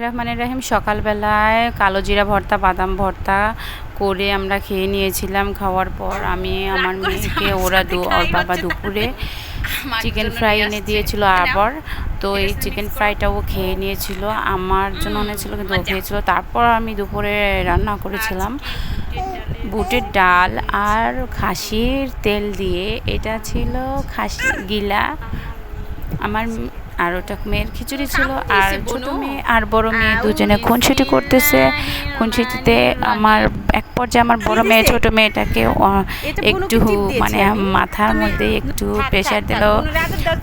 রহিম। সকালবেলায় কালো জিরা ভর্তা, বাদাম ভর্তা করে আমরা খেয়ে নিয়েছিলাম। খাওয়ার পর আমি আমার মেয়েকে ওর বাবা দুপুরে চিকেন ফ্রাই এনে দিয়েছিল আবার। তো এই চিকেন ফ্রাইটাও খেয়ে নিয়েছিল, আমার জন্য এনেছিল কিন্তু ও খেয়েছিল। তারপর আমি দুপুরে রান্না করেছিলাম বুটের ডাল আর খাসির তেল দিয়ে। এটা ছিল খাসি গিলা। আমার আর ওটা মেয়ের খিচুড়ি ছিল। আর ছোট মেয়ে আর বড় মেয়ে দুজনে খুনসুটি করতেছে। খুনসুটিতে আমার এক পর্যায়ে আমার বড় মেয়ে ছোট মেয়েটাকে একটু মানে মাথার মধ্যে একটু প্রেশার দিল,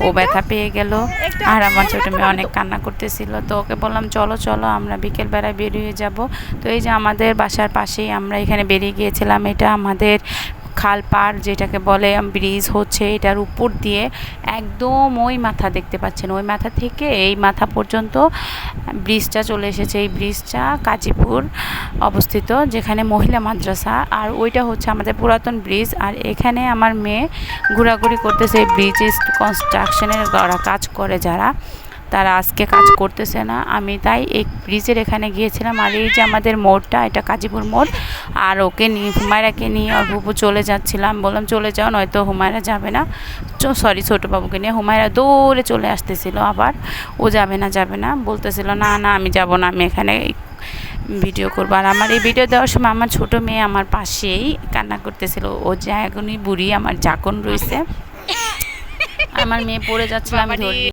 ও ব্যথা পেয়ে গেল। আর আমার ছোট মেয়ে অনেক কান্না করতেছিল। তো ওকে বললাম চলো চলো আমরা বিকেলবেলায় বেরিয়ে যাব। তো এই যে আমাদের বাসার পাশেই আমরা এখানে বেরিয়ে গিয়েছিলাম। এটা আমাদের খাল পার যেটাকে বলে ব্রিজ হচ্ছে, এটার উপর দিয়ে একদম ওই মাথা দেখতে পাচ্ছেন, ওই মাথা থেকে এই মাথা পর্যন্ত ব্রিজটা চলে এসেছে। এই ব্রিজটা কাজীপুর অবস্থিত, যেখানে মহিলা মাদ্রাসা। আর ওইটা হচ্ছে আমাদের পুরাতন ব্রিজ। আর এখানে আমার মেয়ে ঘোরাঘুরি করতেছে। এই ব্রিজ কনস্ট্রাকশনের কাজ করে যারা, তারা আজকে কাজ করতেছে না। আমি তাই এই ব্রিজের এখানে গিয়েছিলাম। আর এই যে আমাদের মোড়টা, এটা কাজীপুর মোড়। আর ওকে নিয়ে হুমায়রাকে নিয়ে ওর বুবু চলে যাচ্ছিলাম। বললাম চলে যাও, নয়তো হুমায়রা যাবে না। সরি, ছোটো বাবুকে নিয়ে হুমায়রা দৌড়ে চলে আসতেছিল। আবার ও যাবে না বলতেছিল, না না আমি যাব না, আমি এখানে ভিডিও করবো। আর আমার এই ভিডিও দেওয়ার সময় আমার ছোট মেয়ে আমার পাশেই কান্না করতেছিল। ও যে এখনই বুড়ি আমার জাকন রয়েছে। আমার মেয়ে পড়ে যাচ্ছিল, আমি ধরে